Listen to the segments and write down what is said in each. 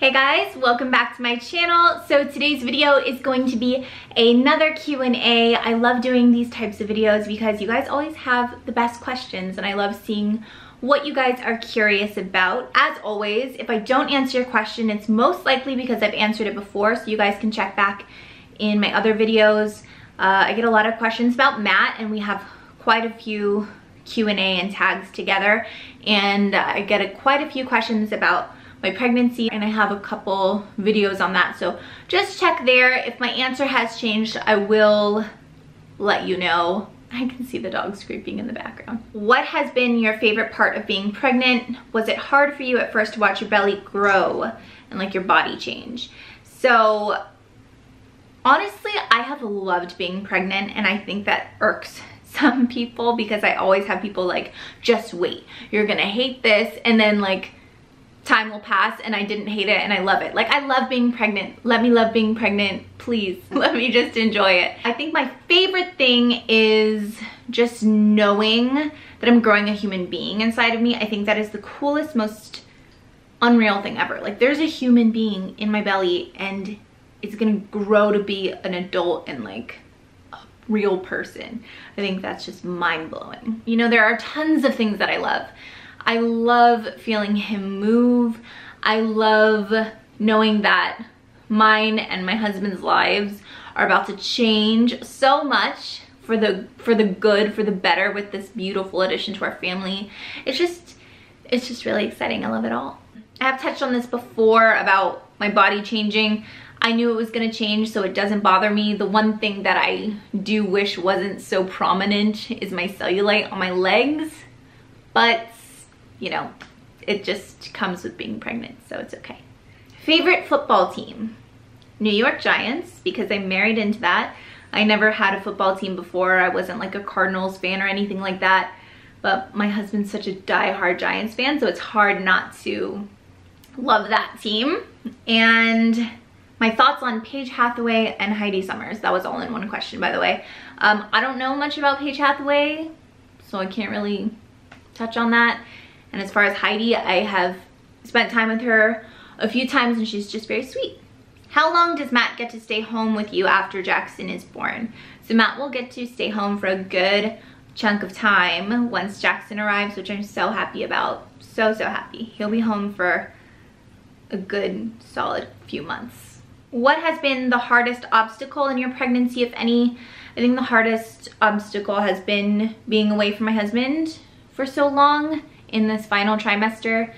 Hey guys, welcome back to my channel. So today's video is going to be another Q&A. I love doing these types of videos because you guys always have the best questions and I love seeing what you guys are curious about. As always, if I don't answer your question, it's most likely because I've answered it before, so you guys can check back in my other videos. I get a lot of questions about Matt and we have quite a few Q&A and tags together, and I get quite a few questions about my pregnancy, and I have a couple videos on that, so just check there. If my answer has changed, I will let you know. I can see the dog scraping in the background. What has been your favorite part of being pregnant? Was it hard for you at first to watch your belly grow and like your body change? So honestly, I have loved being pregnant, and I think that irks some people because I always have people like, just wait, you're gonna hate this, and then like time will pass and I didn't hate it and I love it. Like, I love being pregnant. Let me love being pregnant, please. Let me just enjoy it. I think my favorite thing is just knowing that I'm growing a human being inside of me. I think that is the coolest, most unreal thing ever. Like, there's a human being in my belly and it's gonna grow to be an adult and like a real person. I think that's just mind-blowing. You know, there are tons of things that I love. I love feeling him move. I love knowing that mine and my husband's lives are about to change so much for the good, for the better, with this beautiful addition to our family. It's just really exciting. I love it all. I have touched on this before about my body changing. I knew it was gonna change, so it doesn't bother me. The one thing that I do wish wasn't so prominent is my cellulite on my legs, but you know, it just comes with being pregnant, so it's okay. Favorite football team? New York Giants, because I'm married into that. I never had a football team before. I wasn't like a Cardinals fan or anything like that, but my husband's such a die-hard Giants fan, so it's hard not to love that team. And my thoughts on Paige Hathaway and Heidi Summers. That was all in one question, by the way. I don't know much about Paige Hathaway, so I can't really touch on that. And as far as Heidi, I have spent time with her a few times and she's just very sweet. How long does Matt get to stay home with you after Jackson is born? So Matt will get to stay home for a good chunk of time once Jackson arrives, which I'm so happy about. So happy. He'll be home for a good solid few months. What has been the hardest obstacle in your pregnancy, if any? I think the hardest obstacle has been being away from my husband for so long. In this final trimester,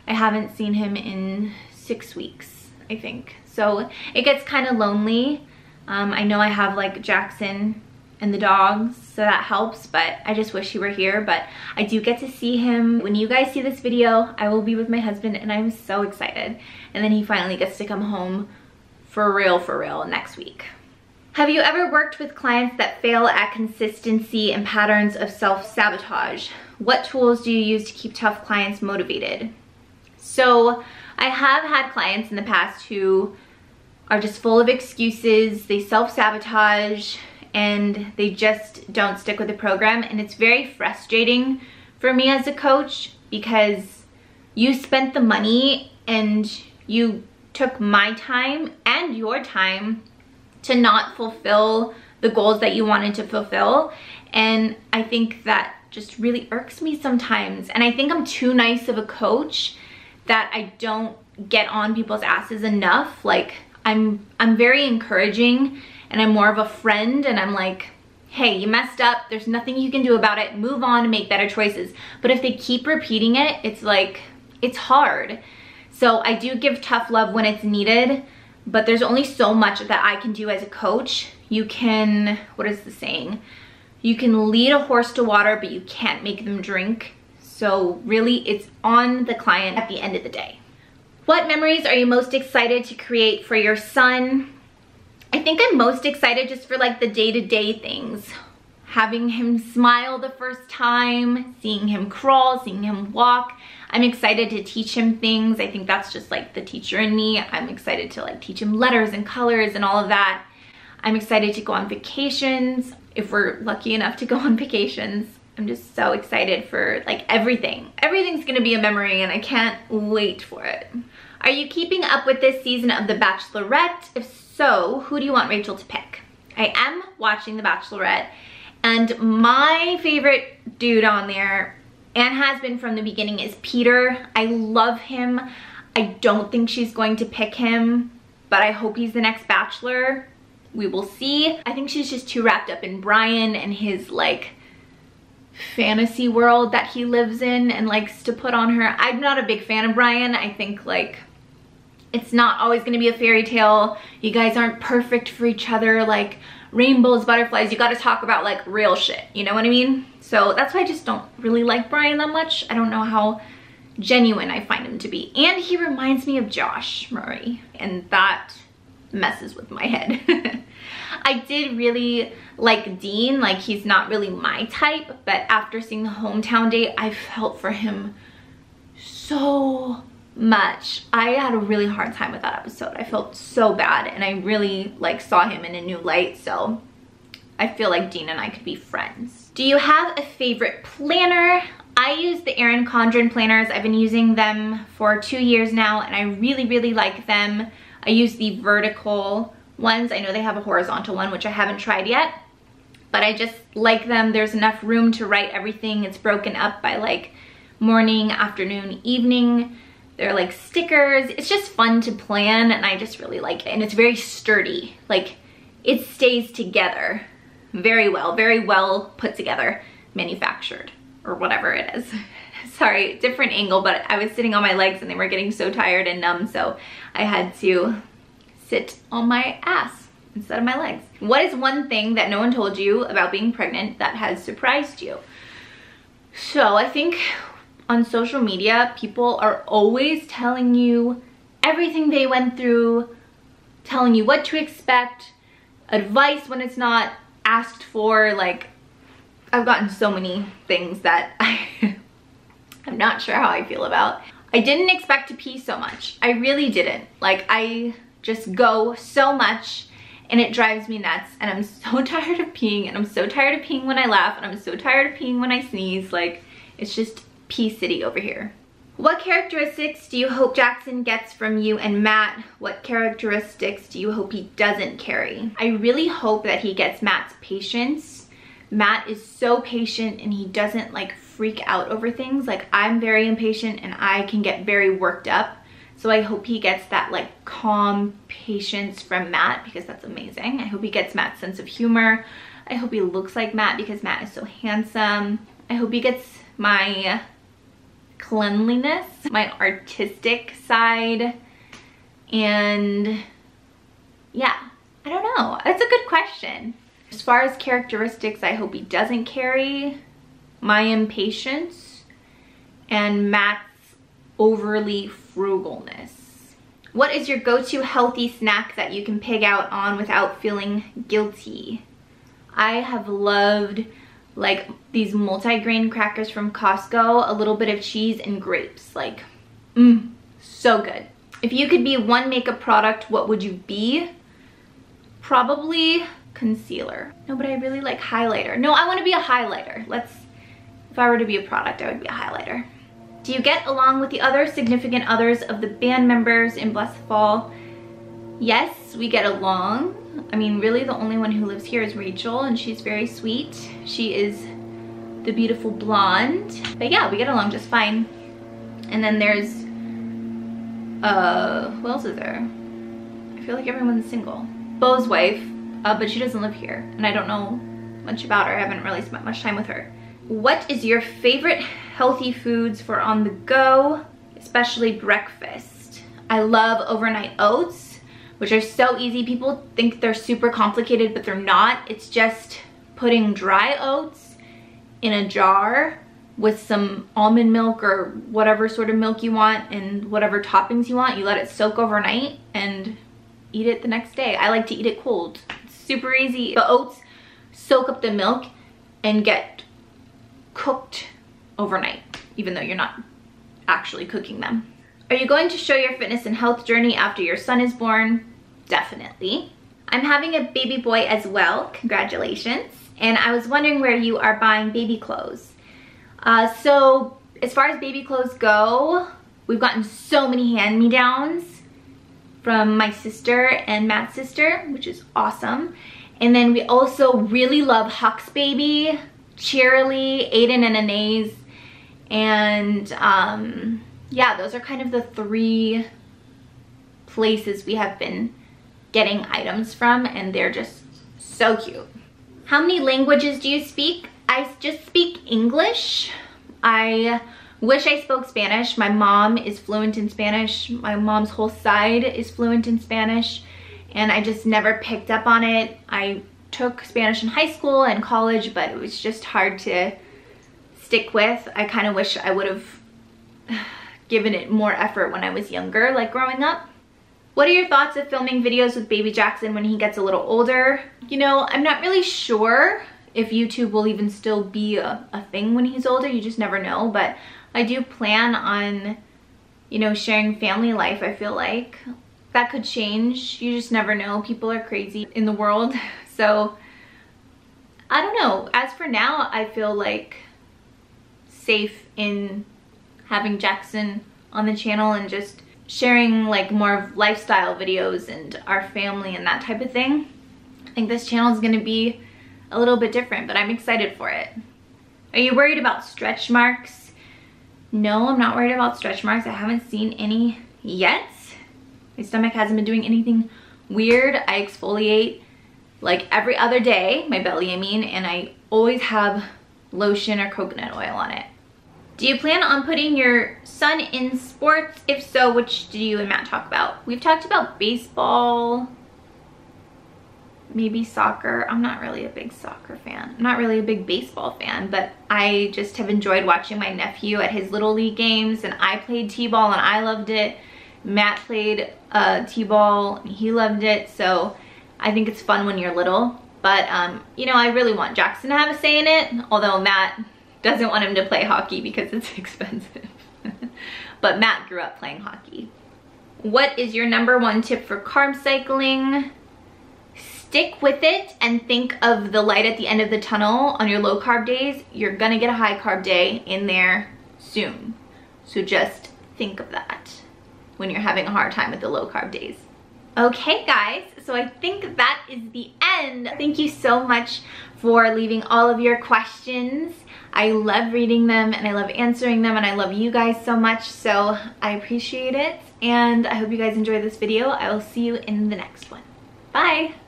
I haven't seen him in 6 weeks, I think. So it gets kind of lonely. I know I have like Jackson and the dogs, so that helps, but I just wish he were here. But I do get to see him. When you guys see this video, I will be with my husband and I'm so excited. And then he finally gets to come home for real next week. Have you ever worked with clients that fail at consistency and patterns of self-sabotage? What tools do you use to keep tough clients motivated? So I have had clients in the past who are just full of excuses. They self-sabotage and they just don't stick with the program. And it's very frustrating for me as a coach because you spent the money and you took my time and your time to not fulfill the goals that you wanted to fulfill. And I think that just really irks me sometimes. And I think I'm too nice of a coach that I don't get on people's asses enough. Like, I'm very encouraging and I'm more of a friend, and I'm like, hey, you messed up, there's nothing you can do about it, move on and make better choices. But if they keep repeating it, it's like, it's hard. So I do give tough love when it's needed, but there's only so much that I can do as a coach. You can, what is the saying? You can lead a horse to water, but you can't make them drink. So really, it's on the client at the end of the day. What memories are you most excited to create for your son? I think I'm most excited just for like the day-to-day things. Having him smile the first time, seeing him crawl, seeing him walk. I'm excited to teach him things. I think that's just like the teacher in me. I'm excited to like teach him letters and colors and all of that. I'm excited to go on vacations, if we're lucky enough to go on vacations. I'm just so excited for like everything. Everything's gonna be a memory and I can't wait for it. Are you keeping up with this season of The Bachelorette? If so, who do you want Rachel to pick? I am watching The Bachelorette, and my favorite dude on there, and has been from the beginning, is Peter. I love him. I don't think she's going to pick him, but I hope he's the next Bachelor. We will see. I think she's just too wrapped up in Brian and his like fantasy world that he lives in and likes to put on her. I'm not a big fan of Brian. I think like it's not always going to be a fairy tale. You guys aren't perfect for each other, like rainbows, butterflies. You got to talk about like real shit, you know what I mean? So that's why I just don't really like Brian that much. I don't know how genuine I find him to be. And he reminds me of Josh Murray, and that messes with my head. I did really like Dean. Like, he's not really my type, but after seeing the hometown date, I felt for him so much. I had a really hard time with that episode. I felt so bad, and I really like saw him in a new light, so I feel like Dean and I could be friends. Do you have a favorite planner? I use the Erin Condren planners. I've been using them for 2 years now, and I really, really like them. I use the vertical ones. I know they have a horizontal one, which I haven't tried yet, but I just like them. There's enough room to write everything. It's broken up by like morning, afternoon, evening. They're like stickers. It's just fun to plan, and I just really like it. And it's very sturdy. Like, it stays together very well put together, manufactured, or whatever it is. Sorry, different angle, but I was sitting on my legs and they were getting so tired and numb, so I had to sit on my ass instead of my legs. What is one thing that no one told you about being pregnant that has surprised you? So I think on social media, people are always telling you everything they went through, telling you what to expect, advice when it's not asked for. Like, I've gotten so many things that I'm not sure how I feel about. I didn't expect to pee so much. I really didn't. Like, I just go so much and it drives me nuts, and I'm so tired of peeing, and I'm so tired of peeing when I laugh, and I'm so tired of peeing when I sneeze. Like, it's just pee city over here. What characteristics do you hope Jackson gets from you and Matt? What characteristics do you hope he doesn't carry? I really hope that he gets Matt's patience. Matt is so patient, and he doesn't like freak out over things. Like, I'm very impatient and I can get very worked up. So I hope he gets that like calm patience from Matt, because that's amazing. I hope he gets Matt's sense of humor. I hope he looks like Matt, because Matt is so handsome. I hope he gets my cleanliness, my artistic side, and yeah, I don't know. That's a good question. As far as characteristics, I hope he doesn't carry my impatience and Matt's overly frugalness. What is your go-to healthy snack that you can pig out on without feeling guilty? I have loved like these multi-grain crackers from Costco, a little bit of cheese and grapes. Like, so good. If you could be one makeup product, what would you be? Probably concealer. No, but I really like highlighter. No, I want to be a highlighter. If I were to be a product, I would be a highlighter. Do you get along with the other significant others of the band members in Bless the Fall? Yes, we get along. I mean, really the only one who lives here is Rachel, and she's very sweet. She is the beautiful blonde. But yeah, we get along just fine. And then there's, who else is there? I feel like everyone's single. Beau's wife, but she doesn't live here, and I don't know much about her. I haven't really spent much time with her. What is your favorite healthy foods for on the go, especially breakfast? I love overnight oats, which are so easy. People think they're super complicated, but they're not. It's just putting dry oats in a jar with some almond milk or whatever sort of milk you want and whatever toppings you want. You let it soak overnight and eat it the next day. I like to eat it cold. It's super easy. The oats soak up the milk and get cooked overnight, even though you're not actually cooking them. Are you going to show your fitness and health journey after your son is born? Definitely. I'm having a baby boy as well. Congratulations. And I was wondering where you are buying baby clothes. So as far as baby clothes go, we've gotten so many hand-me-downs from my sister and Matt's sister, which is awesome. And then we also really love Huck's Baby, Cheerily, Aiden and Anais. And yeah, those are kind of the 3 places we have been getting items from, and they're just so cute. How many languages do you speak? I just speak English. I wish I spoke Spanish. My mom is fluent in Spanish. My mom's whole side is fluent in Spanish, and I just never picked up on it. I took Spanish in high school and college, but it was just hard to stick with. I kind of wish I would have given it more effort when I was younger, like growing up. What are your thoughts of filming videos with baby Jackson when he gets a little older? You know, I'm not really sure if YouTube will even still be a thing when he's older. You just never know, but I do plan on, you know, sharing family life. I feel like that could change. You just never know. People are crazy in the world. So I don't know. As for now, I feel like safe in having Jackson on the channel and just sharing like more of lifestyle videos and our family and that type of thing. I think this channel is going to be a little bit different, but I'm excited for it. Are you worried about stretch marks? No, I'm not worried about stretch marks. I haven't seen any yet. My stomach hasn't been doing anything weird. I exfoliate like every other day, my belly I mean, and I always have lotion or coconut oil on it. Do you plan on putting your son in sports? If so, which do you and Matt talk about? We've talked about baseball, maybe soccer. I'm not really a big soccer fan. I'm not really a big baseball fan, but I just have enjoyed watching my nephew at his Little League games, and I played t-ball and I loved it. Matt played t-ball and he loved it, so I think it's fun when you're little. But, you know, I really want Jackson to have a say in it, although Matt doesn't want him to play hockey because it's expensive. But Matt grew up playing hockey. What is your #1 tip for carb cycling? Stick with it and think of the light at the end of the tunnel on your low carb days. You're gonna get a high carb day in there soon. So just think of that when you're having a hard time with the low carb days. Okay guys, so I think that is the end. Thank you so much for leaving all of your questions. I love reading them and I love answering them, and I love you guys so much, so I appreciate it. And I hope you guys enjoyed this video. I will see you in the next one. Bye!